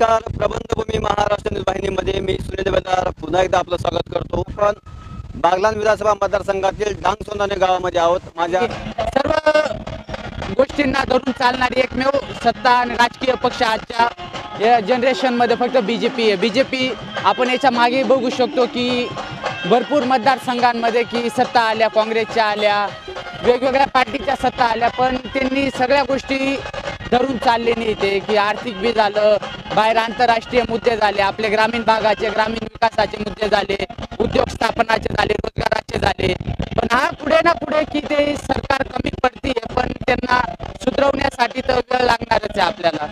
नमस्कार. प्रबंधभूमी महाराष्ट्र न्यूज वाहिनीमध्ये मी सुनील बेदार पुन्हा एकदा आपलं स्वागत करतो. पण बागलाण विधानसभा मतदारसंघातील डांगसोंदाणे गावामध्ये आहोत. माझ्या सर्व गोष्टींना धरून चालणारी एकमेव सत्ता आणि राजकीय पक्ष आजच्या या जनरेशनमध्ये फक्त बीजेपी आहे. बीजेपी आपण याच्या मागे बघू शकतो की भरपूर मतदारसंघांमध्ये की सत्ता आल्या, काँग्रेसच्या आल्या, वेगवेगळ्या पार्टीच्या सत्ता आल्या, पण त्यांनी सगळ्या गोष्टी धरून चालले नाही. ते की आर्थिक बी झालं, बाहेर आंतरराष्ट्रीय मुद्दे झाले, आपले ग्रामीण भागाचे ग्रामीण विकासाचे मुद्दे झाले, उद्योग स्थापनाचे झाले, रोजगाराचे झाले. पण हा पुढे ना पुढे की ते सरकार कमी पडतीये, पण त्यांना सुधरवण्यासाठी तर वेळ लागणारच आहे आपल्याला.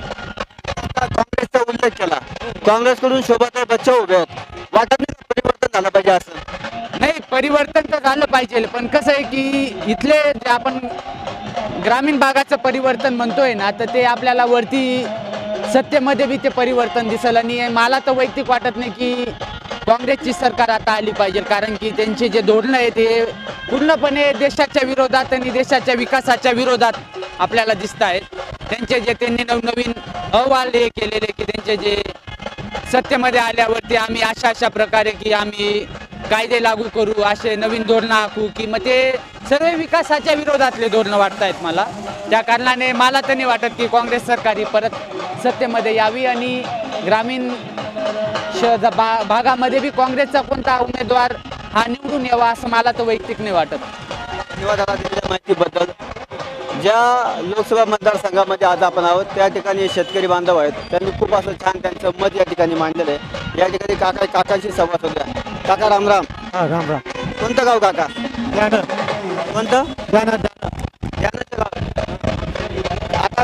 काँग्रेसचा उल्लेख केला. काँग्रेसकडून शोभाताई बच्चन उभे आहेत. वाटत नाही का परिवर्तन झालं पाहिजे असं? नाही, परिवर्तन तर झालं पाहिजे, पण कसं आहे की इथले जे आपण ग्रामीण भागाचं परिवर्तन म्हणतोय ना, तर ते आपल्याला वरती सत्तेमध्ये बी ते परिवर्तन दिसेल. आणि मला तर वैयक्तिक वाटत नाही की काँग्रेसची सरकार आता आली पाहिजे, कारण की त्यांचे जे धोरणं आहे ते पूर्णपणे देशाच्या विरोधात आणि देशाच्या विकासाच्या विरोधात आपल्याला दिसत आहेत. त्यांचे जे त्यांनी नवनवीन अहवाल हे केलेले की त्यांचे जे सत्तेमध्ये आल्यावरती आम्ही अशा प्रकारे की आम्ही कायदे लागू करू, असे नवीन धोरणं आखू, की मग ते सर्व विकासाच्या विरोधातले धोरणं वाटत आहेत मला. त्या कारणाने मला तर नाही वाटत की काँग्रेस सरकार ही परत सत्तेमध्ये यावी आणि ग्रामीण भागामध्ये बी काँग्रेसचा कोणता उमेदवार हा निवडून यावा असं मला तर वैयक्तिक नाही वाटत. धन्यवाद दिलेल्या माहितीबद्दल. ज्या लोकसभा मतदारसंघामध्ये आज आपण आहोत त्या ठिकाणी शेतकरी बांधव आहेत. त्यांनी खूप असं छान त्यांचं मत या ठिकाणी मांडलेलं आहे. या ठिकाणी काकांशी संवाद होत्या. काका राम राम. राम राम. कोणतं गाव काका? कोणतं? त्यानंतर गाव. आता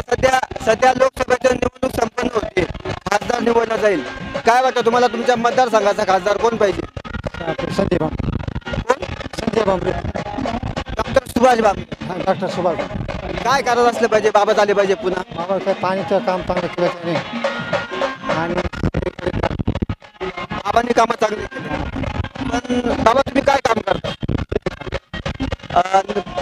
सध्या लोकसभेची निवडणूक संपन्न होते, खासदार निवडला जाईल. काय वाटतं तुम्हाला तुमच्या मतदारसंघाचा खासदार कोण पाहिजे? संजय बांबरे. डॉक्टर सुभाष बाबू. डॉक्टर सुभाष. काय करत असलं पाहिजे? बाबत आले पाहिजे पुन्हा. बाबा काय पाणीचं काम चांगलं केलं त्याने आणि बाबांनी कामं चांगली केली. पण बाबा तुम्ही काय काम करता?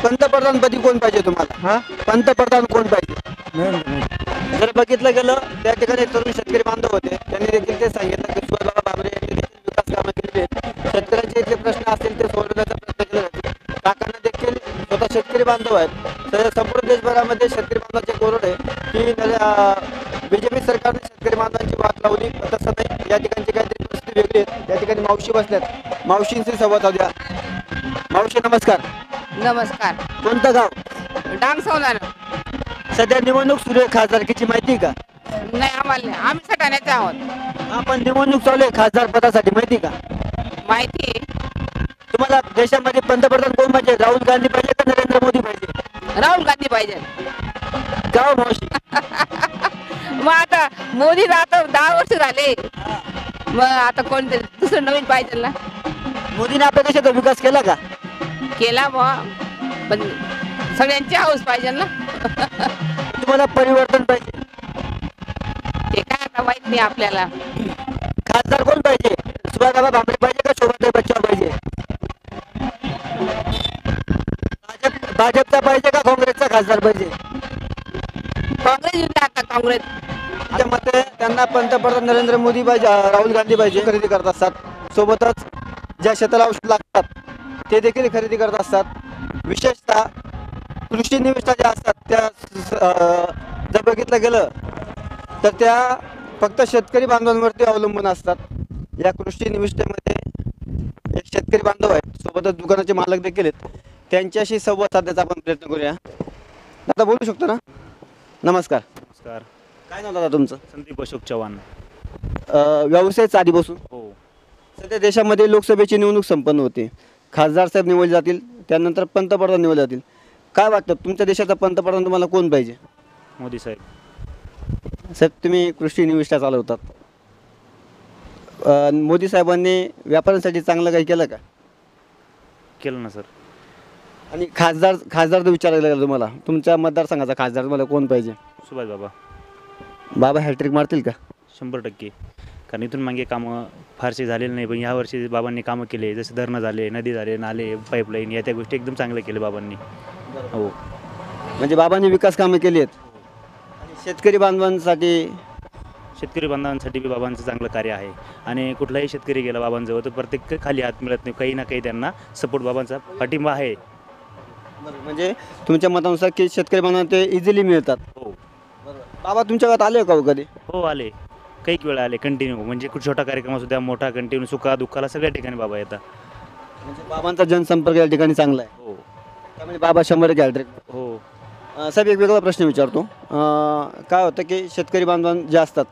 पंतप्रधानपदी कोण पाहिजे तुम्हाला? हां, पंतप्रधान कोण पाहिजे? नरेंद्र मोदी. जर बघितलं गेलं त्या ठिकाणी तरुण शेतकरी बांधव होते. त्यांनी देखील ते सांगितलं की सुभाषबाबा भामरे यांनी देखील विकास कामं केलेली आहेत. शेतकऱ्यांचे इथले प्रश्न असतील ते सोडवण्याचा प्रयत्न केला जातो. काकांना देखील स्वतः शेतकरी बांधव आहेत. तर संपूर्ण देशभरामध्ये शेतकरी बांधवांचे कोरड आहे की बीजेपी सरकारने शेतकरी बांधवांची वाट लावली. तसं नाही, या ठिकाणची काहीतरी परिस्थिती वेगळी आहे. या ठिकाणी मावशी बसल्यात. मावशींशी संवाद साधूया. मावशी नमस्कार. नमस्कार. कोणतं गाव? डांगसोंदाणे. सध्या निवडणूक सुरू आहे, खासदारकीची माहिती आहे का? नाही, आम्हाला नाही, आम्ही सटाण्याचे आहोत. आपण निवडणूक चालू आहे खासदार पदासाठी, माहिती का? माहिती आहे. तुम्हाला देशामध्ये पंतप्रधान कोण पाहिजे? राहुल गांधी पाहिजे का नरेंद्र मोदी पाहिजे? राहुल गांधी पाहिजे. गाव मावशी. मग आता मोदी आता 10 वर्ष झाले, मग आता कोणते दुसरं नवीन पाहिजे ना. मोदीने आपल्या देशाचा विकास केला का? केला मग, पण सगळ्यांची हाऊस पाहिजे ना. तुम्हाला परिवर्तन पाहिजे? ते काय आता माहित नाही आपल्याला. खासदार कोण पाहिजे? सुभाषबाबा भामरे पाहिजे का शोभाताई बच्चन पाहिजे? भाजपचा पाहिजे का काँग्रेसचा खासदार पाहिजे? काँग्रेस येऊन आता काँग्रेस. माझ्या मते त्यांना पंतप्रधान नरेंद्र मोदी पाहिजे, राहुल गांधी पाहिजे. खरेदी करत असतात. सोबतच ज्या शेताला औषध लागतात ते देखील खरेदी करत असतात. विशेषतः कृषी निविष्ठा ज्या असतात त्या जर बघितलं गेलं तर त्या फक्त शेतकरी बांधवांवरती अवलंबून असतात. या कृषी निविष्ठेमध्ये एक शेतकरी बांधव आहेत, सोबतच दुकानाचे मालक देखील आहेत. त्यांच्याशी संवाद साधण्याचा आपण प्रयत्न करूया. आता बोलू शकतो ना? नमस्कार. नमस्कार. काय नाव दादा तुमचं? संदीप अशोक चव्हाण. व्यवसायच आधीपासून? हो. सध्या देशामध्ये लोकसभेची निवडणूक संपन्न होते. खासदार साहेब निवडले जातील, त्यानंतर पंतप्रधान निवडले जातील. काय वाटतं तुमच्या देशाचा पंतप्रधान तुम्हाला कोण पाहिजे? मोदी साहेब. साहेब तुम्ही कृषी निविष्ठा चालवतात. मोदी साहेबांनी व्यापाऱ्यांसाठी चांगलं काही केलं का? केलं ना सर. आणि खासदार जर विचारायला गेलं तुम्हाला तुमच्या मतदारसंघाचा खासदार तुम्हाला कोण पाहिजे? सुभाष बाबा. बाबा हॅट्रिक मारतील का? 100%. कारण इथून मागे कामं फारसे झालेले नाही, पण यावर्षी बाबांनी कामं केले. जसे धरणं झाले, नदी झाले, नाले, पाईपलाईन, या त्या गोष्टी एकदम चांगल्या केल्या बाबांनी. हो. म्हणजे बाबांनी विकास कामं केली आहेत. आणि शेतकरी बांधवांसाठी शेतकरी बांधवांसाठी बी बाबांचं चांगलं कार्य आहे आणि कुठलाही शेतकरी गेला बाबांजवळ तर प्रत्येक खाली हात मिळत नाही, काही ना काही त्यांना सपोर्ट बाबांचा पाठिंबा आहे. म्हणजे तुमच्या मतानुसार की शेतकरी बांधवांना ते इझिली मिळतात. हो बाबा तुमच्या गावात आले का हो कधी? हो आले, काही वेळा आले कंटिन्यू, म्हणजे खूप छोटा कार्यक्रम असू द्या मोठा, कंटिन्यू सुखा दुःखाला सगळ्या ठिकाणी बाबा येतात. म्हणजे बाबांचा जनसंपर्क या ठिकाणी चांगला आहे. हो त्यामुळे बाबा 100 हॅट्रिक. हो साहेब एक वेगळा प्रश्न विचारतो. काय होतं की शेतकरी बांधव जे असतात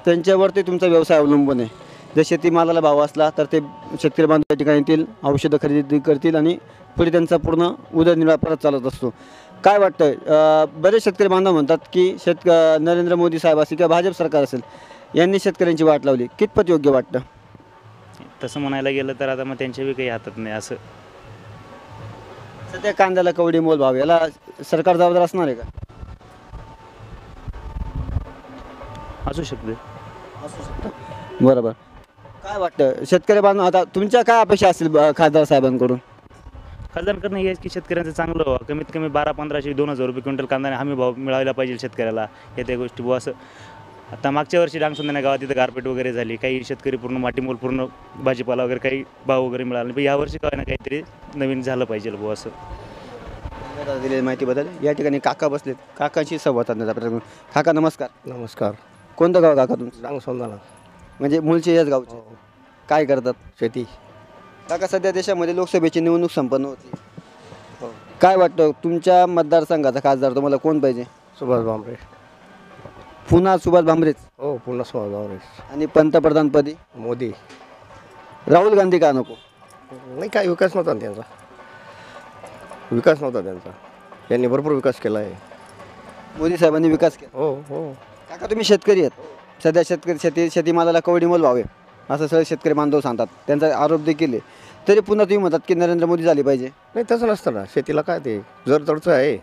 त्यांच्यावरती तुमचा व्यवसाय अवलंबून आहे. जर शेतीमालाला भाव असला तर ते शेतकरी बांधव त्या ठिकाणी येतील, औषधं खरेदी करतील आणि पुढे त्यांचा पूर्ण उदरनिर्वाह परत चालत असतो. काय वाटतं, बरेच शेतकरी बांधव म्हणतात की नरेंद्र मोदी साहेब असतील किंवा भाजप सरकार असेल यांनी शेतकऱ्यांची वाट लावली, कितपत योग्य वाटतं? तसं म्हणायला गेलं तर आता मग त्यांच्या बी काही हातात नाही. असं सध्या कांद्याला कवडी मोल भाव, याला सरकार जबाबदार असणार आहे का? असू शकते. बरोबर. काय वाटतं शेतकरी बांधव, आता तुमच्या काय अपेक्षा असतील खासदार साहेबांकडून? खासदार करणं हेच की शेतकऱ्यांचं चांगलं व्हावं, कमीत कमी 1200-1500 2,000 रुपये क्विंटल कांदा हमी भाव मिळायला पाहिजे शेतकऱ्याला. या त्या गोष्टी बुवा असं. आता मागच्या वर्षी डांगसुंदाने गावात तिथं गारपेट वगैरे झाली, काही शेतकरी पूर्ण मातीमोल पूर्ण भाजीपाला वगैरे काही भाव वगैरे मिळाला नाही, पण यावर्षी काय ना काहीतरी नवीन झालं पाहिजे बुवा असं. दिलेली माहितीबद्दल या ठिकाणी काका बसलेत, काकांशी संवाद साधण्याचा प्रयत्न. काका नमस्कार. नमस्कार. कोणतं गाव काका तुमचं? डांग सोंदाना. म्हणजे मूळचे याच गावचे. काय करतात? शेती. काका सध्या देशामध्ये लोकसभेची निवडणूक संपन्न होती. काय वाटतं तुमच्या मतदारसंघाचा खासदार तुम्हाला कोण पाहिजे? सुभाष भामरे. पुन्हा सुभाष भामरेच? हो पुन्हा सुभाष भामरे. आणि पंतप्रधानपदी मोदी. राहुल गांधी का नको? नाही काय विकास नव्हता ना त्यांचा, विकास नव्हता त्यांचा. यांनी भरपूर विकास केला आहे. मोदी साहेबांनी विकास केला. हो हो. काका तुम्ही शेतकरी आहेत, सध्या शेतीमालाला कवडीमोल भाव आहे असं सगळे शेतकरी बांधव सांगतात, त्यांचा आरोप देखील आहे. तरी पुन्हा तुम्ही म्हणतात की नरेंद्र मोदी झाले पाहिजे. नाही तसं नसतं ना, शेतीला काय ते जर तडचं आहे.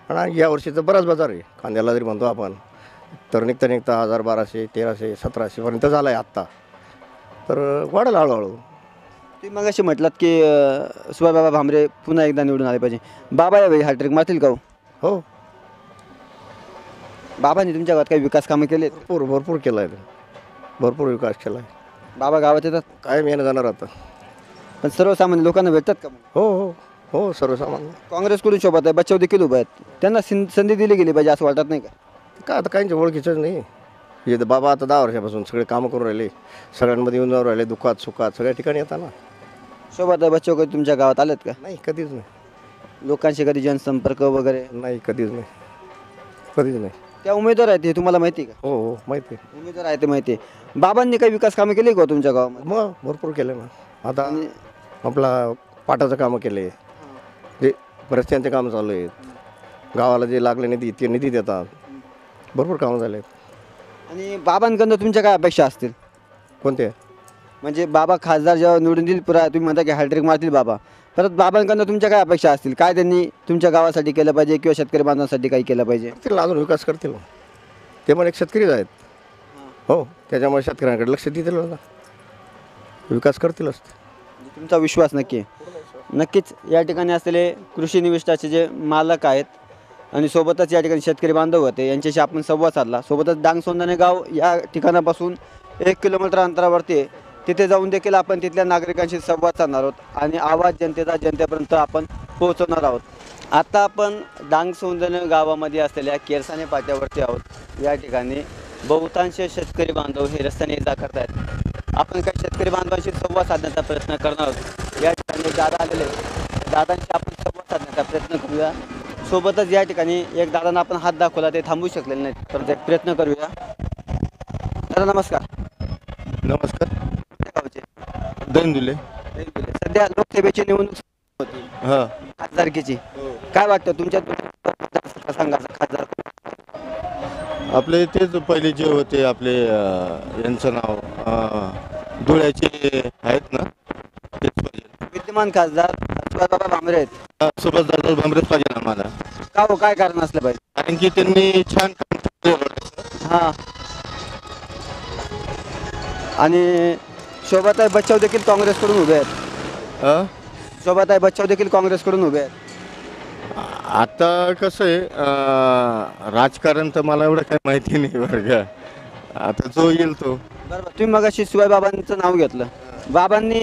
आणि या वर्षीचं बराच बाजार आहे कांद्याला जरी म्हणतो आपण, तर निघता 1000, 1200, 1300, 1700पर्यंत झाला आहे आत्ता. तर वाढेल हळूहळू. तुम्ही मग असे म्हटलात की सुभाषबाबा भामरे पुन्हा एकदा निवडून आले पाहिजे. बाबा यावेळी हॅट्रिक मारतील का? हो. बाबांनी तुमच्या गावात काही विकास कामं केलेत? भरपूर भरपूर केला आहे, भरपूर विकास केला आहे. बाबा गावात येतात? काय येणं जाणार आता. पण सर्वसामान्य लोकांना भेटतात का? हो हो हो सर्वसामान्य. काँग्रेसकडून शोभत आहे, बच्चाव देखील उभे आहेत, त्यांना संधी दिली गेली पाहिजे असं वाटत नाही का? काय आता काहींच्या ओळखीचंच नाही. हे बाबा आता 10 वर्षापासून सगळे कामं करून राहिले, सगळ्यांमध्ये येऊन जाऊन राहिले, दुःखात सुखात सगळ्या ठिकाणी येतात ना. शोभत आहे बच्चाव कधी तुमच्या गावात आलेत का? नाही कधीच नाही. लोकांशी कधी जनसंपर्क वगैरे? नाही कधीच नाही, कधीच नाही. त्या उमेदवार आहेत हे तुम्हाला माहिती आहे का? हो हो माहिती आहे. उमेदवार आहे ते माहिती आहे. बाबांनी काही विकास कामं केली का तुमच्या गावामध्ये? मग भरपूर केले ना. आता आपला पाटाचं कामं केले, जे रस्त्यांचे कामं चालू आहेत, गावाला जे लागले निधी ते निधी देतात, भरपूर कामं झाले. आणि बाबांकडनं तुमच्या काय अपेक्षा असतील? कोणते? म्हणजे बाबा खासदार जेव्हा निवडून देईल पुरा तुम्ही म्हणता की हॅट्रिक मारतील बाबा, परत बाबांकडनं तुमच्या काय अपेक्षा असतील? काय त्यांनी तुमच्या गावासाठी केलं पाहिजे किंवा शेतकरी बांधवांसाठी काही केलं पाहिजे? करतील अजून विकास करतील. ते पण एक शेतकरीच आहेत. हो त्याच्यामुळे शेतकऱ्यांकडे लक्ष देतील ना, विकास करतीलच. तुमचा विश्वास नक्की नक्कीच. या ठिकाणी असलेले कृषी निविष्ठाचे जे मालक आहेत आणि सोबतच या ठिकाणी शेतकरी बांधव होते, यांच्याशी आपण संवाद साधला. सोबतच डांगसोंदाणे गाव या ठिकाणापासून 1 किलोमीटर अंतरावरती आहे, तिथे जाऊन देखील आपण तिथल्या नागरिकांशी संवाद साधणार आहोत आणि आवाज जनतेपर्यंत आपण पोहोचवणार आहोत. आता आपण डांगसोंदाणे गावामध्ये असलेल्या केरसाने पाट्यावरती आहोत. या ठिकाणी बहुतांश शेतकरी बांधव हे रस्त्याने ये जा करत आहेत. आपण काही शेतकरी बांधवांशी संवाद साधण्याचा प्रयत्न करणार आहोत. या ठिकाणी दादा आलेले आहेत, दादांशी आपण संवाद साधण्याचा प्रयत्न करूया. सोबतच या ठिकाणी एक दादांना आपण हात दाखवला, ते थांबू शकलेले नाहीत, तर एक प्रयत्न करूया. दादा नमस्कार. नमस्कार. गावचे दैनदुले. सध्या लोकसभेची निवडणूक होती, हां खासदारकीची. काय वाटतं तुमच्या संघाचा खासदार? आपले तेच पहिले जे होते आपले यांचं नाव धुळ्याचे आहेत ना, तेच पाहिजे. विद्यमान खासदार सुभाषबाबा भामरे आहेत. सुभाषदादा भामरेच पाहिजे आम्हाला. का हो, काय कारण असलं पाहिजे? कारण की त्यांनी छान काम केलं. हां. आणि शोभाताई बच्चाव देखील काँग्रेसकडून उभे आहेत. शोभाताई बच्चाव देखील काँग्रेसकडून उभे आहेत. आता कसं आहे, राजकारण तर मला एवढं काही माहिती नाही बरं का. आता जो येईल तो. बरोबर. तुम्ही मगाशी शिवाय बाबांचं नाव घेतलं. बाबांनी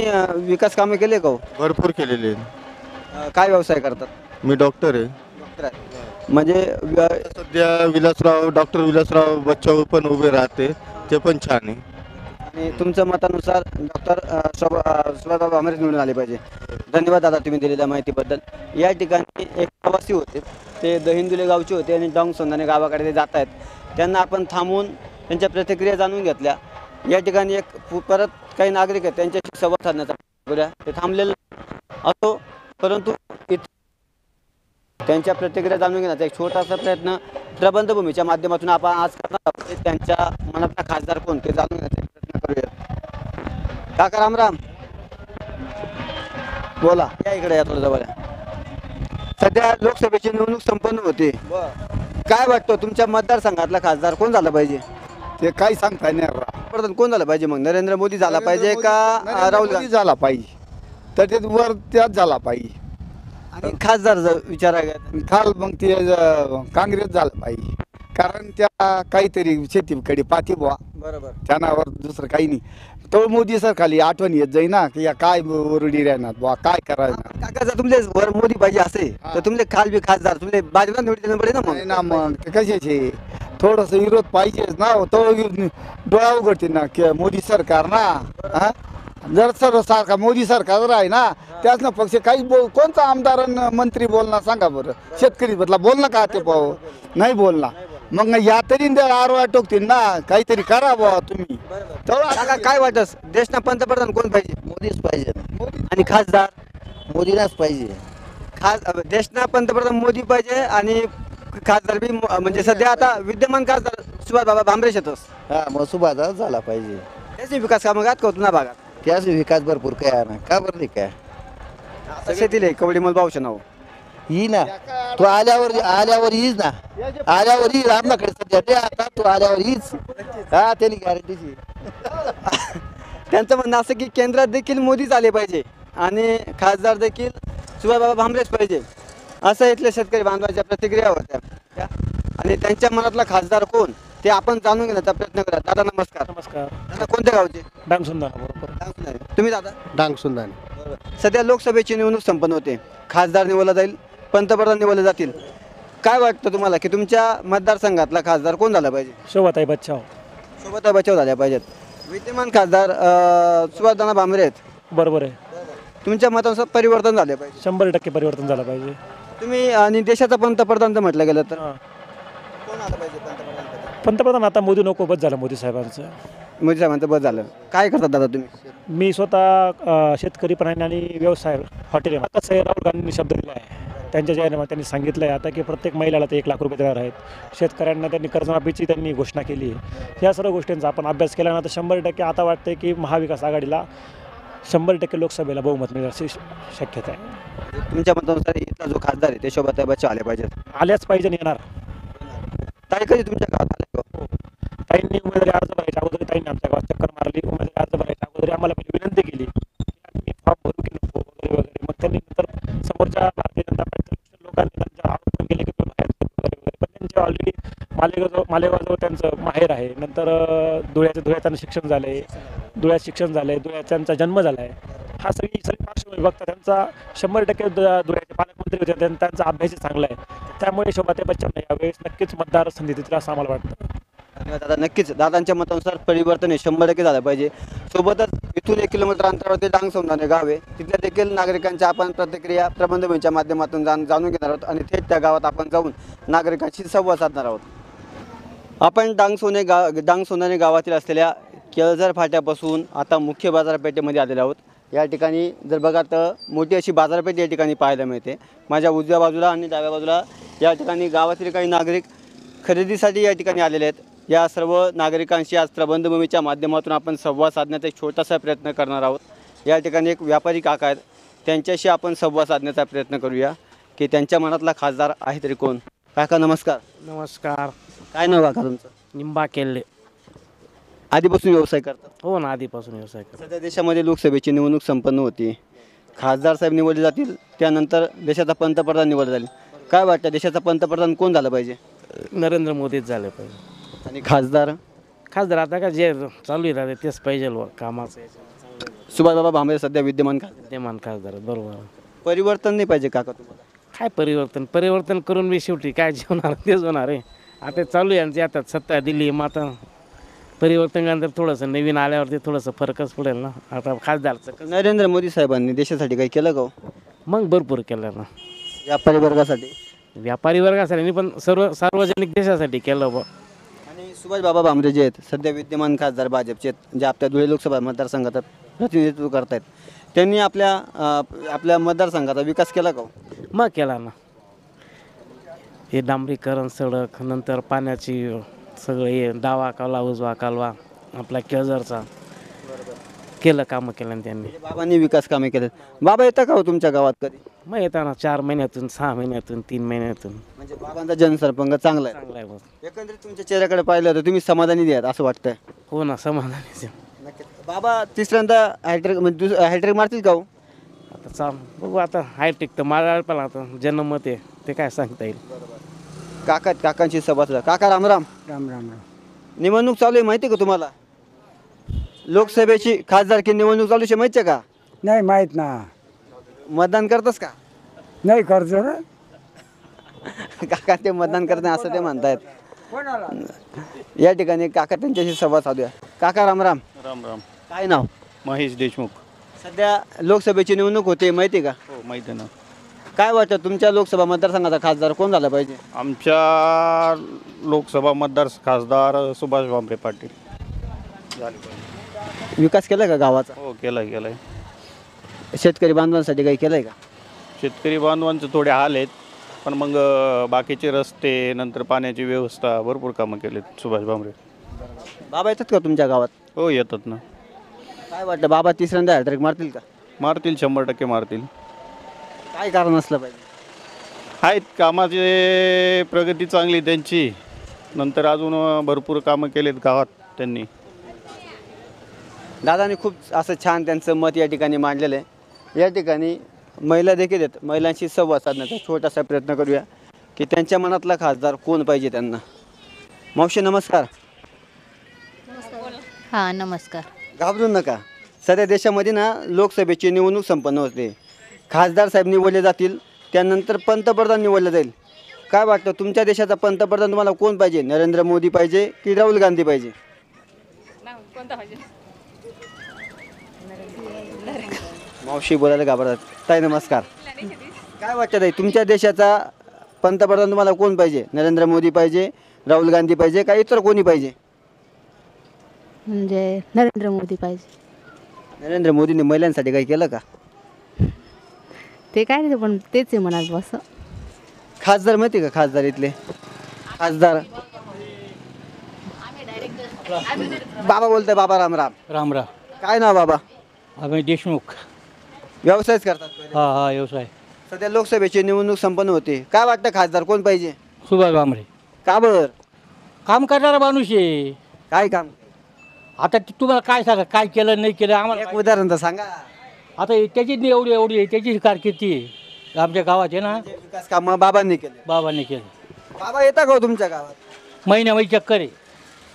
विकास कामे केले का हो? भरपूर केलेले आहे. काय व्यवसाय करतात? मी डॉक्टर आहे. डॉक्टर आहे. म्हणजे सध्या डॉक्टर विलासराव बच्चाव पण उभे राहते, ते पण छान आहे. आणि तुमच्या मतानुसार डॉक्टर सुभाषबाबा भामरे निवडून आले पाहिजे. धन्यवाद दादा तुम्ही दिलेल्या माहितीबद्दल. या ठिकाणी एक प्रवासी होते, ते दहिंदुले गावचे होते आणि डॉंग सोंदाने गावाकडे ते जात आहेत. त्यांना आपण थांबून त्यांच्या प्रतिक्रिया जाणून घेतल्या. या ठिकाणी परत काही नागरिक आहेत, त्यांच्याशी संवाद साधण्याचा प्रयत्न करूया. ते थांबलेले असो, परंतु त्यांच्या प्रतिक्रिया जाणून घेण्याचा एक छोटासा प्रयत्न प्रबंधभूमीच्या माध्यमातून आपण आज करणार आहोत. त्यांच्या मनातला खासदार कोण ते जाणून घेण्याचा प्रयत्न करूया. काका रामराम, बोला. या इकडे या थोडं जवळ. सध्या लोकसभेची निवडणूक संपन्न होते. काय वाटतं तुमच्या मतदारसंघातला खासदार कोण झाला पाहिजे? ते काही सांगता नाही. प्रधान कोण झालं पाहिजे? मग नरेंद्र मोदी झाला पाहिजे का राहुल गांधी झाला पाहिजे, तर ते वर त्याच झाला पाहिजे. आणि खासदार विचारायला काल मग ते काँग्रेस झालं पाहिजे, कारण त्या काहीतरी शेतीकडे पाठी बुवा, बरोबर. त्यानावर दुसरं काही नाही. तो मोदी सर खाली आठवण येत जाई ना की या काय ओरडी राहणार बुवा, काय करायचं. काका जर तुमचे वर मोदी पाहिजे असे तर तुमचे खालबी खासदार तुमचे भाजपला निवडले पडेल ना. नाही ना, मग ते कशाचे थोडस विरोध पाहिजेच ना. तो डोळा उघडते ना की मोदी सरकार ना. हा, जर सारखा मोदी सरकार जर आहे ना, त्याच ना पक्ष काही कोणता आमदार मंत्री बोलणार सांगा बरं? शेतकरी बदला बोलणं का ते पाहू नाही बोलणार. मग या तरी आरवा टोकतील ना, काहीतरी करा बुवा तुम्ही. काका काय वाटत देशना पंतप्रधान कोण पाहिजे? मोदीच पाहिजे, आणि खासदार मोदीलाच पाहिजे. देशना पंतप्रधान मोदी पाहिजे आणि खासदार बी म्हणजे सध्या आता विद्यमान खासदार सुभाषबाबा भामरे शेतस. हा, मग सुभाषा झाला पाहिजे. त्याचे विकास कामं गात करतो ना भागात. त्याच विकास भरपूर काय आहे ना, का बरं नाही काय शेतीले कवडीमल भाऊच्या नाव ही ना. तो आल्यावर येईच ना, आल्यावर येईल आमच्याकडे सध्या. ते आता तो आल्यावर येईच. हा, त्याची गॅरंटीची. त्यांचं म्हणणं असं की केंद्रात देखील मोदीच आले पाहिजे आणि खासदार देखील सुभाषबाबा भामरेच पाहिजे, असं इथल्या शेतकरी बांधवाच्या प्रतिक्रिया होत्या. आणि त्यांच्या मनातला खासदार कोण ते आपण जाणून घेण्याचा प्रयत्न करा. दादा नमस्कार. नमस्कार. दादा कोणत्या गावचे? डांगसुंदाना. बरोबर. डांगसुंदाने. तुम्ही दादा? डांगसुंदाने. सध्या लोकसभेची निवडणूक संपन्न होते. खासदार निवडला जाईल, पंतप्रधान निवडले जातील. काय वाटतं तुम्हाला की तुमच्या मतदारसंघातला खासदार कोण झाला पाहिजे? शोभाताई बच्चाव. शोभाताई बच्चाव झाल्या पाहिजेत. विद्यमान खासदार सुभाषदादा भामरे आहेत. बरोबर आहे. तुमच्या मतानुसार परिवर्तन झाले पाहिजे. 100% परिवर्तन झालं पाहिजे. तुम्ही आणि देशाचा पंतप्रधान जर म्हटलं गेलं तर हां. कोण आलं पाहिजे पंतप्रधान? पंतप्रधान आता मोदी नको, बस झालं मोदी साहेबांचं. मोदी साहेबांचं बस झालं. काय करतात दादा तुम्ही? मी स्वतः शेतकरी पण आहे आणि व्यवसाय हॉटेल आहे. आता राहुल गांधींनी शब्द दिला आहे त्यांच्या जाहीरनाम्यात. त्यांनी सांगितलं आहे आता की प्रत्येक महिलाला ते 1 लाख रुपये देणार आहेत. शेतकऱ्यांना त्यांनी कर्जमाफीची त्यांनी घोषणा केली आहे. या सर्व गोष्टींचा आपण अभ्यास केला ना, तर 100% आता वाटतं की महाविकास आघाडीला 100% लोकसभेला बहुमत मिळण्याची शक्यता आहे. तुमच्या मतानुसार इथला जो खासदार आहे ते शोभाताई बच्चाव आले पाहिजेत. आल्याच पाहिजे आणि येणार. ताई कधी तुमच्या गावात आले का? ताईंनी उमेदवारी अर्ज भरायच्या अगोदर ताईंनी आमच्या गावात चक्कर मारली. उमेदवारी अर्ज भरायच्या अगोदर आम्हाला पहिली विनंती केली की फॉर्म भरू की नको वगैरे वगैरे. मग त्यांनी नंतर समोरच्या भारतीय जनता पार्टीच्या लोकांनी त्यांच्या आरोप पण केले की बाहेर वगैरे वगैरे. पण त्यांचे ऑलरेडी मालेगावजवळ त्यांचं माहेर आहे. नंतर धुळ्यात त्यांचं शिक्षण झालं आहे. धुळ्यात शिक्षण झालं आहे. धुळ्यात त्यांचा जन्म झाला आहे. हा सगळी पार्श्वभूमी बघता त्यांचा 100% धुळ्याचे पालकमंत्री होते. त्यांचा अभ्यास चांगला आहे. त्यामुळे शोभाताई बच्चाव यावेळेस नक्कीच मतदार संधी देतील असं आम्हाला वाटतं. धन्यवाद दादा. नक्कीच दादांच्या मतानुसार परिवर्तन हे 100% झालं पाहिजे. सोबतच इथून 1 किलोमीटर अंतरावरती डांगसोंदाने गाव आहे. तिथल्या देखील नागरिकांच्या आपण प्रतिक्रिया प्रबंधभूमीच्या माध्यमातून जाणून घेणार आहोत आणि थेट त्या गावात आपण जाऊन नागरिकांशी संवाद साधणार आहोत. आपण डांगसोंदाने गावातील असलेल्या केळझर फाट्यापासून आता मुख्य बाजारपेठेमध्ये आलेलो आहोत. या ठिकाणी जर बघा तर मोठी अशी बाजारपेठ या ठिकाणी पाहायला मिळते. माझ्या उजव्या बाजूला आणि डाव्या बाजूला या ठिकाणी गावातील काही नागरिक खरेदीसाठी या ठिकाणी आलेले आहेत. या सर्व नागरिकांशी आज प्रबंधभूमीच्या माध्यमातून आपण संवाद साधण्याचा एक छोटासा प्रयत्न करणार आहोत. या ठिकाणी एक व्यापारी काका आहेत, त्यांच्याशी आपण संवाद साधण्याचा प्रयत्न करूया की त्यांच्या मनातला खासदार आहे तरी कोण. काका नमस्कार. नमस्कार. काय नाव काका तुमचं? निंबा केल्ले. आधीपासून व्यवसाय करतात? हो ना, आधीपासून व्यवसाय करतात. सध्या देशामध्ये लोकसभेची निवडणूक संपन्न होती. खासदार साहेब निवडले जातील, त्यानंतर देशाचा पंतप्रधान निवडला जाईल. काय वाटतं देशाचा पंतप्रधान कोण झाला पाहिजे? नरेंद्र मोदीच झाले पाहिजे. आणि खासदार? खासदार आता का जे चालू आहे तेच पाहिजे कामाचं सुभाषबाबा भामरे सध्या विद्यमान खासदार. विद्यमान खासदार बरोबर. परिवर्तन नाही पाहिजे काका तुम्हाला? काय परिवर्तन करून मी शेवटी काय जेवणार तेच होणार आहे. आता चालू आहे आणि आता सत्ता दिली मग आता परिवर्तनानंतर थोडंसं नवीन आल्यावरती थोडंसं फरकच पडेल ना. आता खासदारचं नरेंद्र मोदी साहेबांनी देशासाठी काही केलं का हो? मग भरपूर केलं ना. व्यापारी वर्गासाठी? व्यापारी वर्गासाठी पण सार्वजनिक देशासाठी केलं बा. आणि सुभाषबाबा भामरे जे आहेत सध्या विद्यमान खासदार भाजपचे आहेत, जे आपल्या धुळे लोकसभा मतदारसंघात प्रतिनिधित्व करतायत, त्यांनी आपल्या मतदारसंघाचा विकास केला का हो? मग केला ना. हे डांबरीकरण सडक नंतर पाण्याची सगळं हे डावा कालवा उजवा कालवा आपला केळझरचा कामं केलं त्यांनी. बाबांनी विकास कामे केले. बाबा येता का हो तुमच्या गावात कधी? मग येताना 4 महिन्यातून 6 महिन्यातून 3 महिन्यातून. म्हणजे बाबांचा जनसंपर्क चांगला आहे. चांगला आहे बस. एकंदरीत तुमच्या चेहऱ्याकडे पाहिलं तर तुम्ही समाधानी द्यात असं वाटतंय? हो ना समाधानी. बाबा तिसऱ्यांदा हॅट्रिक मारतील का हो? आता चाल बघू आता हायटेक तर मला पण आता जनमत आहे ते काय सांगता येईल. काकांची सभा सुद्धा. काका रामराम. राम राम राम. निवडणूक चालू आहे माहिती का तुम्हाला? लोकसभेची खासदारकी निवडणूक चालू आहे माहिती आहे का? नाही माहीत ना. मतदान करतस का? नाही करतो ना. काका ते मतदान करत नाही असं ते म्हणतायत. या ठिकाणी काका त्यांच्याशी संवाद साधूया. काका रामराम. राम राम. काय नाव? महेश देशमुख. सध्या लोकसभेची निवडणूक होते माहिती आहे का? हो माहिती आहे ना. काय वाटतं तुमच्या लोकसभा मतदारसंघाचा खासदार कोण झाला पाहिजे? आमच्या लोकसभा मतदार खासदार सुभाष भामरे पाटील झाले पाहिजे. विकास केलाय का गावाचा? हो केलाय. शेतकरी बांधवांसाठी काही केलंय का? शेतकरी बांधवांचे थोडे हाल आहेत, पण मग बाकीचे रस्ते नंतर पाण्याची व्यवस्था भरपूर कामं केलेत सुभाष भामरे. बाबा येतात का तुमच्या गावात? हो येतात ना. काय वाटतं बाबा तिसऱ्यांदा हॅट्रिक मारतील का? मारतील, 100% मारतील. काय कारण असलं पाहिजे? आहेत कामाची प्रगती चांगली त्यांची, नंतर अजून भरपूर कामं केलेत गावात त्यांनी. दादानी खूप असं छान त्यांचं मत या ठिकाणी मांडलेलं आहे. या ठिकाणी महिला देखील आहेत. महिलांशी संवाद साधण्याचा छोटासा प्रयत्न करूया की त्यांच्या मनातला खासदार कोण पाहिजे त्यांना. मावशी नमस्कार. हां नमस्कार. घाबरू नका. सध्या देशामध्ये ना लोकसभेची निवडणूक संपन्न होते. खासदार साहेब निवडले जातील, त्यानंतर पंतप्रधान निवडलं जाईल. काय वाटतं तुमच्या देशाचा पंतप्रधान तुम्हाला कोण पाहिजे? नरेंद्र मोदी पाहिजे की राहुल गांधी पाहिजे? मावशी बोलायला घाबरतात. ताई नमस्कार. काय वाटतं ताई तुमच्या देशाचा पंतप्रधान तुम्हाला कोण पाहिजे? नरेंद्र मोदी पाहिजे, राहुल गांधी पाहिजे का इतर कोणी पाहिजे? म्हणजे नरेंद्र मोदी पाहिजे. नरेंद्र मोदींनी महिलांसाठी काही केलं का? ते काय नाही पण तेच आहे म्हणाल बस. खासदार माहिती का? खासदार इथले खासदार बाबा बोलतोय. बाबा रामराम. राम राम. काय नाव बाबा? आम्ही देशमुख. व्यवसायच करतात? हा व्यवसाय. सध्या लोकसभेची निवडणूक संपन्न होते. काय वाटतं खासदार कोण पाहिजे? सुभाष भामरे. का बर? काम करणारा माणूस आहे. काय काम? आता तुम्हाला काय सांगा काय केलं नाही केलं आम्हाला. एक उदाहरण तर सांगा. आता त्याची एवढी आहे त्याची कारकिर्दी आहे आमच्या गावात आहे ना. विकास कामं बाबांनी केले. बाबांनी केलं. बाबा येता का हो तुमच्या गावात? महिन्यामध्ये चक्कर आहे.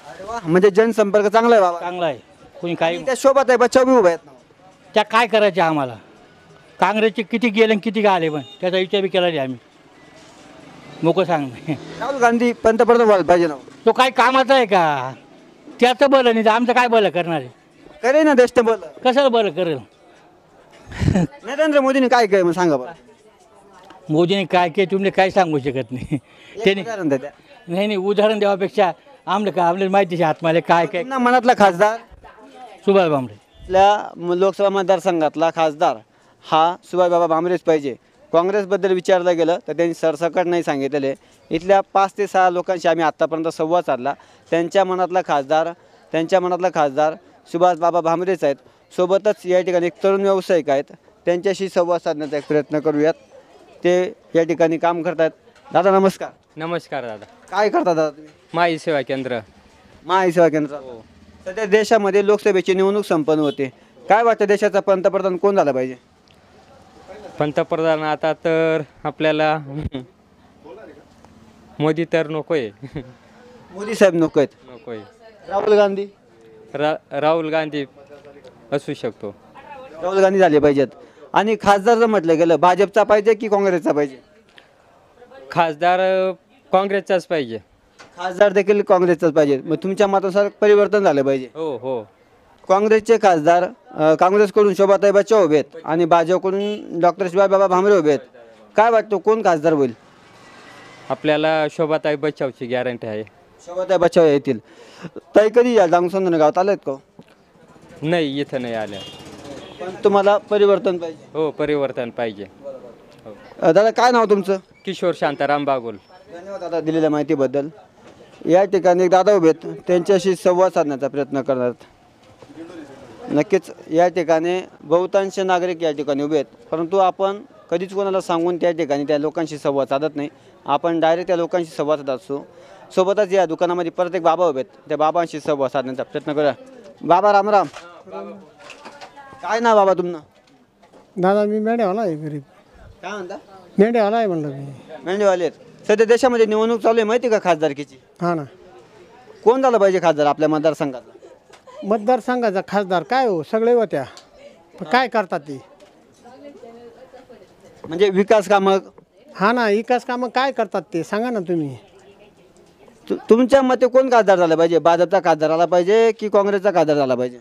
अरे वा, म्हणजे जनसंपर्क चांगला आहे बाबा. चांगला आहे. कोणी काही त्या शोभत आहे बच्चा बी उभा आहेत ना. त्या काय करायचे आम्हाला? काँग्रेसचे किती गेले आणि किती आले पण त्याचा विचार बी केला नाही आम्ही. मोकं सांग. राहुल गांधी पंतप्रधान व्हायला पाहिजे ना. तो काय कामाचा आहे का? त्याचं बलं नाही आमचं काय बलं करणार आहे? करे ना देश बोल. कशाला बलं करेल? नरेंद्र मोदीने काय काय सांगा बरं. मोदीने काय केलं तुम्ही काय सांगू शकत नाही. त्याने उदाहरण द्या. नाही उदाहरण द्यावापेक्षा आपल्याला माहिती आहे आत्माला काय काय. मनातला खासदार सुभाष भामरे. आपल्या लोकसभा मतदारसंघातला खासदार हा सुभाषबाबा भामरेच पाहिजे. काँग्रेसबद्दल विचारलं गेलं तर त्यांनी सरसकट नाही सांगितलेले. इथल्या 5 ते 6 लोकांशी आम्ही आत्तापर्यंत संवाद साधला. त्यांच्या मनातला खासदार सुभाषबाबा भामरेच आहेत. सोबतच या ठिकाणी एक तरुण व्यावसायिक आहेत. त्यांच्याशी संवाद साधण्याचा एक प्रयत्न करूयात. ते या ठिकाणी काम करतात. दादा नमस्कार. नमस्कार दादा. काय करता दादा तुम्ही? माई सेवा केंद्र. माई सेवा केंद्र. सध्या देशामध्ये लोकसभेची निवडणूक संपन्न होते. काय वाटतं देशाचा पंतप्रधान कोण झाला पाहिजे? पंतप्रधान आता तर आपल्याला मोदी तर नकोय. मोदी साहेब नको आहेत. नकोय. राहुल गांधी राहुल गांधी असू शकतो. राहुल गांधी झाले पाहिजेत. आणि खासदार जर म्हटलं गेलं भाजपचा पाहिजे की काँग्रेसचा पाहिजे? खासदार काँग्रेसचाच पाहिजे. खासदार देखील काँग्रेसचाच पाहिजे. मग तुमच्या मतानुसार परिवर्तन झालं पाहिजे. हो हो. काँग्रेसचे खासदार काँग्रेसकडून शोभाताई बच्चा उभे आहेत आणि भाजपकडून डॉक्टर शिवाजीबाबा भामरे उभे आहेत. काय वाटतं कोण खासदार होईल? आपल्याला शोभाताई बचावची गॅरंटी आहे. शोभाताई बच्चा येतील. ताई कधी या दांगसंदन गावात आलेत का? नाही, इथं नाही आल्या. पण तुम्हाला परिवर्तन पाहिजे. हो, परिवर्तन पाहिजे. दादा काय नाव तुमचं? किशोर शांताराम बागुल. धन्यवाद दादा दिलेल्या माहितीबद्दल. या ठिकाणी एक दादा उभे आहेत, त्यांच्याशी संवाद साधण्याचा प्रयत्न करणार. नक्कीच या ठिकाणी बहुतांश नागरिक या ठिकाणी उभे आहेत, परंतु आपण कधीच कोणाला सांगून त्या ठिकाणी त्या लोकांशी संवाद साधत नाही. आपण डायरेक्ट त्या लोकांशी संवाद साधत असतो. सोबतच या दुकानामध्ये परत एक बाबा उभे आहेत, त्या बाबांशी संवाद साधण्याचा प्रयत्न करूया. बाबा रामराम. काय नाव बाबा तुमनं? दादा मी मेंढ्यावाला आहे गरीब. काय म्हणता? मेंढ्यावाला आहे म्हणलं मी. मेंढेवाले आहेत. सध्या देशामध्ये निवडणूक चालू आहे माहिती का खासदारकीची? हा ना. कोण झालं पाहिजे खासदार आपल्या मतदारसंघातला? मतदारसंघाचा खासदार काय हो सगळे होत्या, पण काय करतात ते? म्हणजे विकास कामं. हा ना, विकास कामं काय करतात ते सांगा ना तुम्ही. तुमच्या मते कोण खासदार झाला पाहिजे? भाजपचा खासदार आला पाहिजे की काँग्रेसचा खासदार झाला पाहिजे?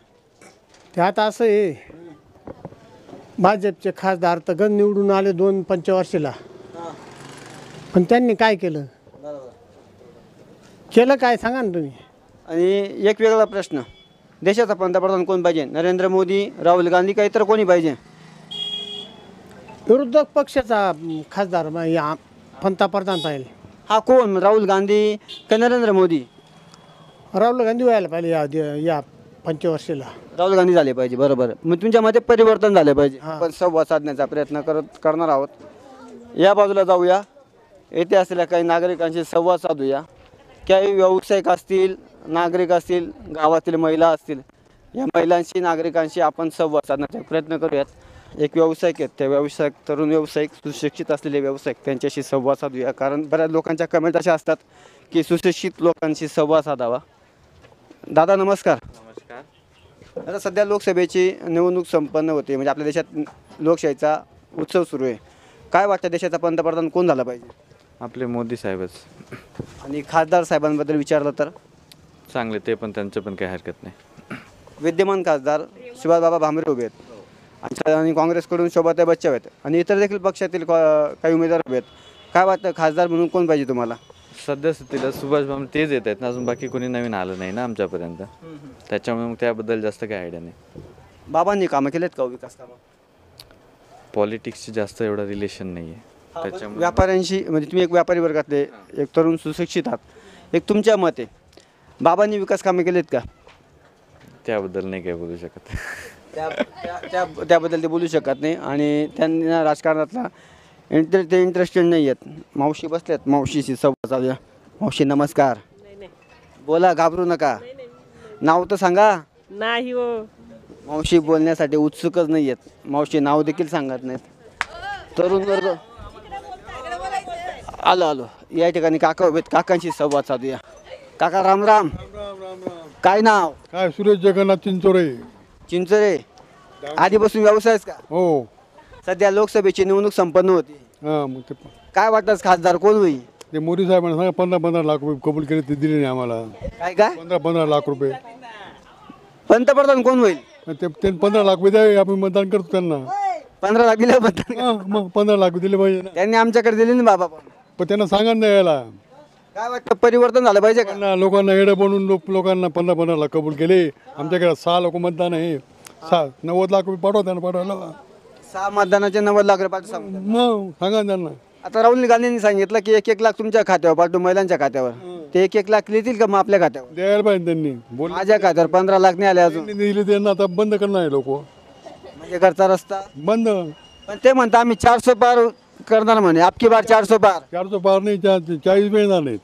ते आता असं आहे, भाजपचे खासदार तर गण निवडून आले 2 पंचवर्षीला, पण त्यांनी काय केलं? केलं काय सांगा ना तुम्ही. आणि एक वेगळा प्रश्न, देशाचा पंतप्रधान कोण पाहिजे? नरेंद्र मोदी, राहुल गांधी का इतर कोणी पाहिजे? विरोधक पक्षाचा खासदार पंतप्रधान पाहिजे. हा कोण? राहुल गांधी का नरेंद्र मोदी? राहुल गांधी व्हायला पाहिजे या पंचवर्षीला. राहुल गांधी झाले पाहिजे. बरोबर. मग तुमच्या मते परिवर्तन झाले पाहिजे. आपण संवाद साधण्याचा प्रयत्न करणार आहोत. या बाजूला जाऊया, येथे असलेल्या काही नागरिकांशी संवाद साधूया. काही व्यावसायिक असतील, नागरिक असतील, गावातील महिला असतील, या महिलांशी नागरिकांशी आपण संवाद साधण्याचा प्रयत्न करूयात. एक व्यावसायिक आहेत, त्या व्यावसायिक तरुण व्यावसायिक सुशिक्षित असलेले व्यावसायिक त्यांच्याशी संवाद साधूया. कारण बऱ्याच लोकांच्या कमेंट अशा असतात की सुशिक्षित लोकांशी संवाद साधावा. दादा नमस्कार. नमस्कार. आता सध्या लोकसभेची निवडणूक संपन्न होते, म्हणजे आपल्या देशात लोकशाहीचा उत्सव सुरू आहे. काय वाटतं देशाचा पंतप्रधान कोण झाला पाहिजे? आपले मोदी साहेबच. आणि खासदार साहेबांबद्दल विचारलं तर? चांगले, ते पण त्यांचं पण काही हरकत नाही. विद्यमान खासदार शिवाजीबाबा भामरे उभे आहेत आणि काँग्रेसकडून शोभाताई बच्चा आहेत आणि इतर देखील पक्षातील काही उमेदवार उभे आहेत. काय वाटतं खासदार म्हणून कोण पाहिजे तुम्हाला? सध्या स्थितीला सुभाष भामरे तेच येत आहेत ना, अजून बाकी कोणी नवीन आलं नाही ना आमच्यापर्यंत, त्याच्यामुळे मग त्याबद्दल जास्त काही आयडिया नाही. बाबांनी कामं केलेत का विकास कामं? पॉलिटिक्सची जास्त एवढं रिलेशन नाही आहे त्याच्यामुळे. व्यापाऱ्यांशी, म्हणजे तुम्ही एक व्यापारी वर्गातले एक तरुण सुशिक्षित आहात, एक तुमच्या मते बाबांनी विकास कामे केलेत का? त्याबद्दल नाही काही बोलू शकत. त्याबद्दल ते बोलू शकत नाही आणि त्यांना राजकारणातला ते इंटरेस्टेड नाही आहेत. मावशी बसल्यात, मावशीशी संवाद साधूया. मावशी नमस्कार. बोला, घाबरू नका. नाव तर सांगा. नाही हो, मावशी बोलण्यासाठी उत्सुकच नाही आहेत. मावशी नाव देखील सांगत नाहीत. तरुण वर्ग आलो. या ठिकाणी काका उभेत, काकांशी संवाद साधूया. काका राम राम. काय नाव? काय? सुरेश जगन्नाथ चिंचोरे. चिंचोरे. आधीपासून व्यवसायच का? हो. सध्या लोकसभेची निवडणूक संपन्न होती. हां, मग ते काय वाटतं खासदार कोण होईल? ते मोदी साहेबांना सांगा 15-15 लाख रुपये कबूल केले, ते दिले नाही आम्हाला. काय काय? 15-15 लाख रुपये. पंतप्रधान कोण होईल? ते 15 लाख रुपये द्यावे, आपण मतदान करतो त्यांना. 15 लाख दिले मतदान? मग 15 लाख दिले पाहिजे ना. त्यांनी आमच्याकडे दिले ना बाबा. पण त्यांना सांगा ना यायला. काय वाटतं परिवर्तन झालं पाहिजे का? लोकांना येडं बनवून लोकांना 15-15 लाख कबूल केले. आमच्याकडे 6 लोक मतदान आहे. 90 लाख रुपये पाठवा त्यांना, पाठवायला. 6 मतदानाचे 90 लाख रुपये पाठवा. मग सांगा त्यांना. आता राहुल गांधींनी सांगितलं की 1-1 लाख तुमच्या खात्यावर पाठवू, महिलांच्या खात्यावर. ते 1-1 लाख लिहितील का मग आपल्या खात्यावर? द्यायला पाहिजे त्यांनी. माझ्या खात्यावर 15 लाख नाही आले अजून. दिले त्यांना, आता बंद करणार आहे लोक. म्हणजे घरचा रस्ता बंद. पण ते म्हणता आम्ही 400 पार करणार म्हणे. आपकी बार 400 पार. 400 पार नाही, 40 मिळणार नाही.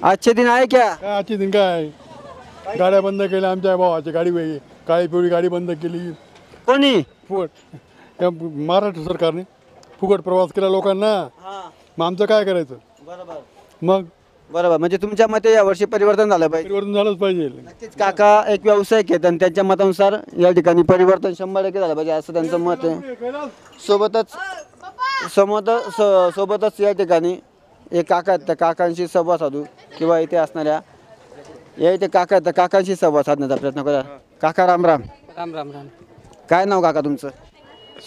आजचे दिन आहे क्या? काय आजचे दिन काय? गाड्या बंद केल्या आमच्या भावाची गाडी, काळी पिवळी गाडी बंद केली. कोणी? फुकट या महाराष्ट्र सरकारने फुकट प्रवास केला लोकांना. मग आमचं काय करायचं? बरोबर. मग बरोबर, म्हणजे तुमच्या मते यावर्षी परिवर्तन झालं पाहिजे. परिवर्तन झालंच पाहिजे. नक्कीच काका एक व्यावसायिक आहेत आणि त्यांच्या मतानुसार या ठिकाणी परिवर्तन 100% झालं पाहिजे असं त्यांचं मत आहे. सोबतच या ठिकाणी एक काका आहेत, त्या काकांशी संवाद साधू किंवा इथे असणाऱ्या या इथे काका आहेत, त्या काकांशी संवाद साधण्याचा प्रयत्न करा. काका राम राम. राम राम राम. काय नाव काका तुमचं?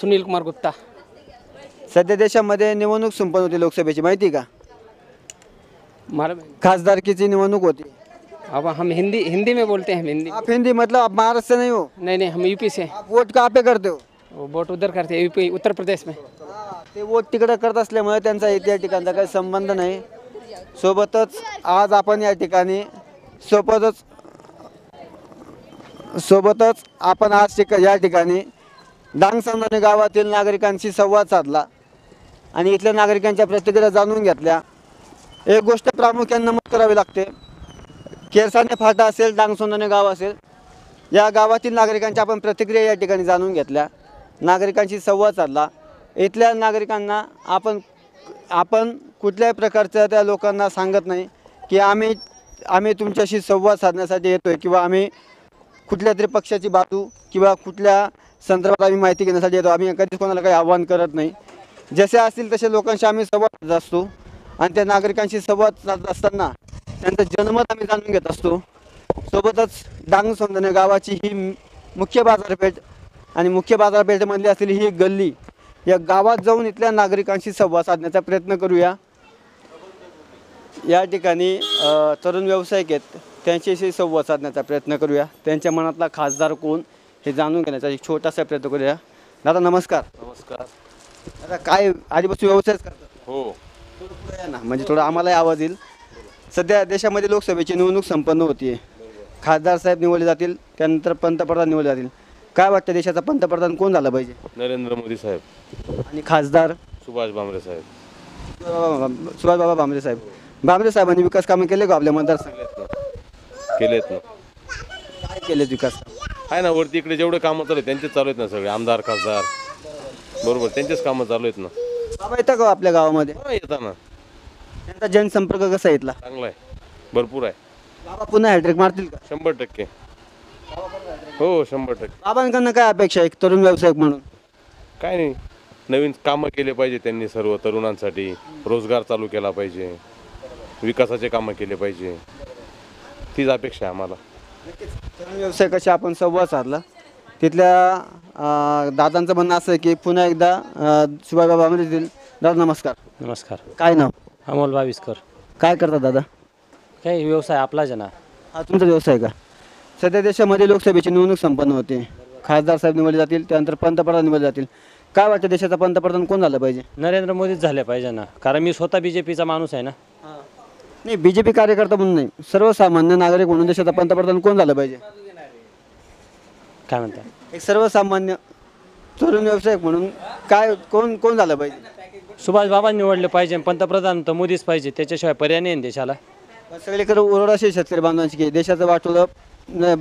सुनील कुमार गुप्ता. सध्या देशामध्ये निवडणूक संपन्न होती लोकसभेची, माहिती आहे का? खासदारकीची निवडणूक होती. अब हम हिंदी में बोलते हैं. हिंदी. आप हिंदी मतलब आप महाराष्ट्र से नहीं हो? नहीं, हम यूपी से. आप वोट कहाँ पे करते हो? वोट उधर करते हैं, यूपी उत्तर प्रदेश में. ते वोट तिकडे करत असल्यामुळे त्यांचा या ठिकाणचा काही संबंध नाही. सोबतच आज आपण या ठिकाणी सोबतच आपण आज या ठिकाणी डांगसंदाने गावातील नागरिकांशी संवाद साधला आणि इथल्या नागरिकांच्या प्रतिक्रिया जाणून घेतल्या. एक गोष्ट प्रामुख्याने नमूद करावी लागते, केरसाने फाटा असेल, डांगसंदाने गाव असेल, या गावातील नागरिकांच्या आपण प्रतिक्रिया या ठिकाणी जाणून घेतल्या, नागरिकांशी संवाद साधला. इथल्या नागरिकांना आपण कुठल्याही प्रकारच्या त्या लोकांना सांगत नाही की आम्ही तुमच्याशी संवाद साधण्यासाठी येतोय किंवा आम्ही कुठल्या तरी पक्षाची बाजू किंवा कुठल्या संदर्भात आम्ही माहिती घेण्यासाठी येतो. आम्ही कधीच कोणाला काही आव्हान करत नाही. जसे असतील तसे लोकांशी आम्ही संवाद साधत असतो आणि त्या नागरिकांशी संवाद साधत असताना त्यांचं जनमत आम्ही जाणून घेत असतो. सोबतच डांगसंदाने गावाची ही मुख्य बाजारपेठ आणि मुख्य बाजारपेठेमधली असलेली ही गल्ली, या गावात जाऊन इथल्या नागरिकांशी संवाद साधण्याचा प्रयत्न करूया. या ठिकाणी तरुण व्यावसायिक आहेत, त्यांच्याशी संवाद साधण्याचा प्रयत्न करूया. त्यांच्या मनातला खासदार कोण हे जाणून घेण्याचा एक छोटासा प्रयत्न करूया. दादा नमस्कार. नमस्कार. दादा काय आधीपासून व्यवसायच करतात? हो. ना म्हणजे थोडा आम्हालाही आवाज येईल. सध्या देशामध्ये लोकसभेची निवडणूक संपन्न होतीये. खासदार साहेब निवडले जातील, त्यानंतर पंतप्रधान निवडले जातील. काय वाटतं देशाचा पंतप्रधान कोण झाला पाहिजे? नरेंद्र मोदी साहेब. आणि खासदार? सुभाष भामरे साहेब. सुभाष बाबा भामरे साहेब. भामरे साहेबांनी विकास कामं केले का आपल्या मतदारसंघात? केलेत ना. काय केलेत विकास? आहे ना, वरती इकडे जेवढे कामं चालू आहेत त्यांचेच चालू आहेत ना, सगळे आमदार खासदार बरोबर त्यांचेच कामं चालू आहेत ना. बाबा येतं का आपल्या गावामध्ये? येतात ना. त्यांचा जनसंपर्क कसा आहे इथला? चांगला आहे, भरपूर आहे. बाबा पुन्हा हॅट्रिक मारतील का? 100%. हो 100%. बाबांकडनं काय अपेक्षा एक तरुण व्यावसायिक म्हणून? काय नाही, नवीन कामं केले पाहिजे त्यांनी, सर्व तरुणांसाठी रोजगार चालू केला पाहिजे, विकासाचे कामं केले पाहिजे, तीच अपेक्षा आहे आम्हाला. तरुण व्यावसायिकाशी आपण संवाद साधला. तिथल्या दादांचं म्हणणं असं आहे की पुन्हा एकदा सुभाष बाबा भामरे येतील. दादा नमस्कार. नमस्कार. काय नाव? अमोल बाविस्कर. काय करतात दादा? काही व्यवसाय आपलाच आहे ना. हा तुमचा व्यवसाय का? सध्या देशामध्ये लोकसभेची निवडणूक संपन्न होते. खासदार साहेब निवडले जातील, त्यानंतर पंतप्रधान निवडले जातील. काय वाटतं देशाचा पंतप्रधान कोण झालं पाहिजे? नरेंद्र मोदीच झाले पाहिजे ना, कारण मी स्वतः BJPचा माणूस आहे ना. नाही, BJP कार्यकर्ता म्हणून नाही, सर्वसामान्य नागरिक म्हणून देशाचा पंतप्रधान कोण झालं पाहिजे? काय म्हणता? एक सर्वसामान्य तरुण व्यावसायिक म्हणून काय कोण झालं पाहिजे? सुभाष बाबा निवडले पाहिजे, पंतप्रधान तर मोदीच पाहिजे, त्याच्याशिवाय पर्याय नाही देशाला. सगळीकडे ओरडाशी शेतकरी बांधवांची की देशाचं वाटोळं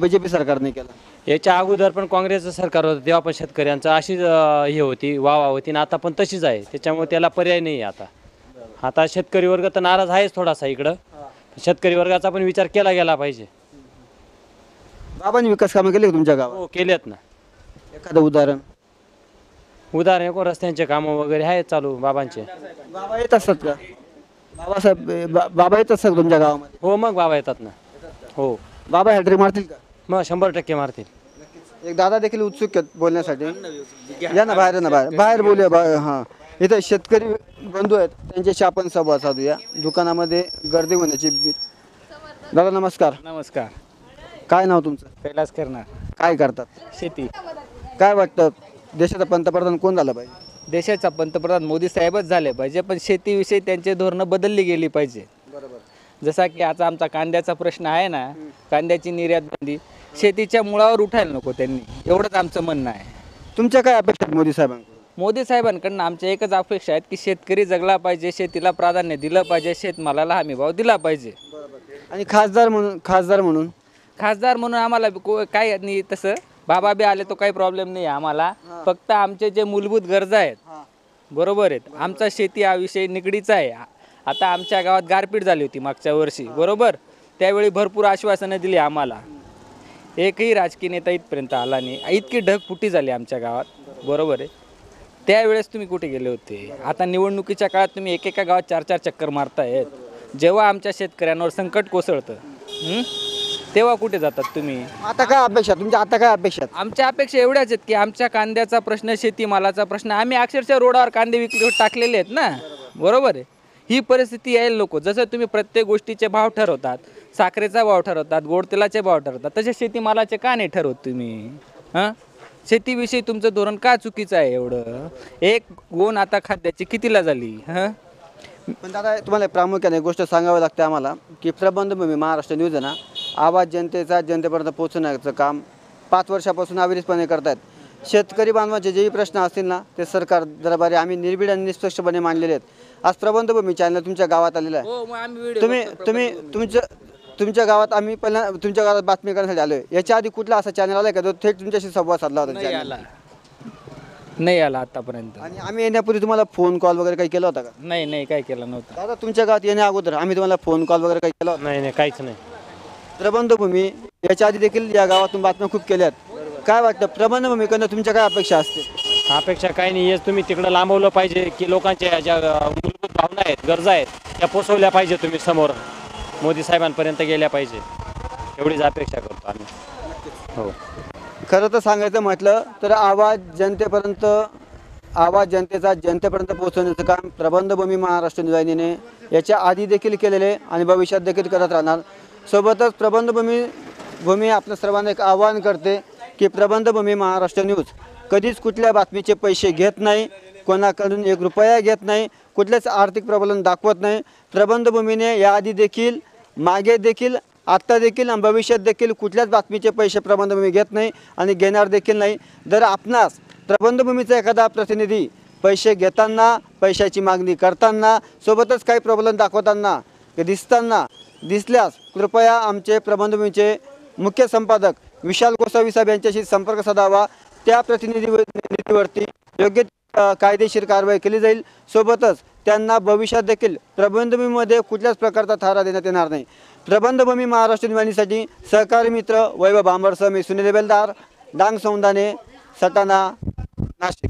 BJP सरकारने केलं. याच्या अगोदर पण काँग्रेसचं सरकार होतं, तेव्हा पण शेतकऱ्यांचं अशीच हे होती, वावा होती आणि आता पण तशीच आहे. त्याच्यामुळे त्याला पर्याय नाही आहे. आता शेतकरी वर्ग तर नाराज आहेच थोडासा इकडं. शेतकरी वर्गाचा पण विचार केला गेला पाहिजे. बाबांनी विकास कामं केले का तुमच्या गावात? हो केलेत ना. एखादं उदाहरण रस्त्यांचे कामं वगैरे आहेत चालू बाबांचे. बाबा येत असतात का? बाबा येत असतात तुमच्या गावामध्ये? हो मग बाबा येतात ना. हो. बाबा हॅट्रिक मारतील का? मग 100% मारतील. एक दादा देखील उत्सुक आहेत बोलण्यासाठी. या ना बाहेर, ना बाहेर बोलूया. हां, इथे शेतकरी बंधू आहेत, त्यांच्याशी आपण संवाद साधूया. दुकानामध्ये गर्दी होण्याची. दादा नमस्कार. नमस्कार. काय नाव तुमचं? कैलास करणार. काय करतात? शेती. काय वाटतं देशाचा पंतप्रधान कोण झाला पाहिजे? देशाचा पंतप्रधान मोदी साहेबच झाले पाहिजे, पण शेतीविषयी त्यांचे धोरणं बदलली गेली पाहिजे. बरोबर. जसा की आता आमचा कांद्याचा प्रश्न आहे ना, कांद्याची निर्यात बंदी शेतीच्या मुळावर उठायला नको त्यांनी, एवढंच आमचं म्हणणं आहे. तुमच्या काय अपेक्षा आहेत मोदी साहेबांकडून? मोदी साहेबांकडनं आमच्या एकच अपेक्षा आहेत की शेतकरी जगला पाहिजे, शेतीला प्राधान्य दिलं पाहिजे, शेतमालाला हमी भाव दिला पाहिजे. आणि खासदार म्हणून आम्हाला काय नाही, तसं बाबा बी आले तो काही प्रॉब्लेम नाही आम्हाला. फक्त आमचे जे मूलभूत गरजा आहेत बरोबर आहेत. आमचा शेती हा विषय निगडीचा आहे. आता आमच्या गावात गारपीट झाली होती मागच्या वर्षी, बरोबर? त्यावेळी भरपूर आश्वासनं दिली आम्हाला. एकही राजकीय नेता इथपर्यंत आला नाही. इतकी ढगफुटी झाली आमच्या गावात, बरोबर आहे. त्यावेळेस तुम्ही कुठे गेले होते? आता निवडणुकीच्या काळात तुम्ही एकेका गावात 4-4 चक्कर मारतायत. जेव्हा आमच्या शेतकऱ्यांवर संकट कोसळतं तेव्हा कुठे जातात तुम्ही? आता काय अपेक्षा तुमच्या? आता काय अपेक्षा? आमच्या अपेक्षा एवढ्याच आहेत की आमच्या कांद्याचा प्रश्न, शेतीमालाचा प्रश्न, आम्ही अक्षरशः रोडावर कांदे विकले टाकलेले आहेत ना, बरोबर आहे. ही परिस्थिती यायला नको. जसं तुम्ही प्रत्येक गोष्टीचे भाव ठरवतात, साखरेचा भाव ठरवतात, गोड तेलाचे भाव ठरवतात, तसे शेतीमालाचे का नाही ठरवत तुम्ही? हां, शेतीविषयी तुमचं धोरण का चुकीचं आहे एवढं? एक गोण आता खाद्याची कितीला झाली? हां, पण दादा तुम्हाला प्रामुख्याने एक गोष्ट सांगावी लागते आम्हाला की प्रबंधभूमी महाराष्ट्र न्यूज आहे ना, आवाज जनतेचा जनतेपर्यंत पोहोचवण्याचं काम 5 वर्षापासून अविरतपणे करतायत. शेतकरी बांधवांचे जेही प्रश्न असतील ना ते सरकार दरबारी आम्ही निर्भीड आणि निष्पक्षपणे मांडलेले आहेत. आज प्रबंधभूमी चॅनल तुमच्या गावात आलेला आहे. तुमच्या गावात आम्ही पहिला तुमच्या गावात बातमी करण्यासाठी आलोय. याच्या आधी कुठला असा चॅनल आला का जो थेट तुमच्याशी संवाद साधला होता? नाही आला आतापर्यंत. आणि आम्ही येण्यापूर्वी तुम्हाला फोन कॉल वगैरे काही केला होता का? नाही, काही केलं नव्हतं. दादा तुमच्या गावात येण्या अगोदर आम्ही तुम्हाला फोन कॉल वगैरे काही केला होता? नाही, काहीच नाही. प्रबंधभूमी याच्या आधी देखील या गावातून बातम्या खूप केल्यात. काय वाटतं प्रबंधभूमीकडनं तुमच्या काय अपेक्षा असते? अपेक्षा काही नाही. हेच तुम्ही तिकडं लांबवलं पाहिजे की लोकांच्या ज्या मूलभूत भावना आहेत, गरजा आहेत, त्या पोचवल्या पाहिजे. तुम्ही समोर मोदी साहेबांपर्यंत गेल्या पाहिजे, एवढीच अपेक्षा करतो आम्ही. हो, खरं तर सांगायचं म्हटलं तर आवाज जनतेचा जनतेपर्यंत पोहोचवण्याचं काम प्रबंधभूमी महाराष्ट्र न्यूज वाहिनीने याच्या आधी देखील केलेले आणि भविष्यात देखील करत राहणार. सोबतच प्रबंधभूमी आपल्या सर्वांना एक आवाहन करते की प्रबंधभूमी महाराष्ट्र न्यूज कधीच कुठल्या बातमीचे पैसे घेत नाही, कोणाकडून 1 रुपया घेत नाही, कुठलेच आर्थिक प्रबंधन दाखवत नाही. प्रबंधभूमीने याआधी देखील, मागे देखील, आत्ता देखील आणि भविष्यात देखील कुठल्याच बातमीचे पैसे प्रबंधभूमी घेत नाही आणि घेणार देखील नाही. जर आपणास प्रबंधभूमीचा एखादा प्रतिनिधी पैसे घेताना, पैशाची मागणी करताना, सोबतच काही प्रबंधन दाखवताना दिसल्यास कृपया आमचे प्रबंधभूमीचे मुख्य संपादक विशाल गोसावी साहेब यांच्याशी संपर्क साधावा. त्या प्रतिनिधीवरती योग्य कायदेशीर कारवाई केली जाईल. सोबतच त्यांना भविष्यात देखील प्रबंधभूमीमध्ये कुठल्याच प्रकारचा थारा देण्यात येणार नाही. प्रबंधभूमी महाराष्ट्र निवडणुकीसाठी सहकारी मित्र वैभव भांबरसह मी सुनील बेलदार, डांग सौंदाने, सटाणा, नाशिक.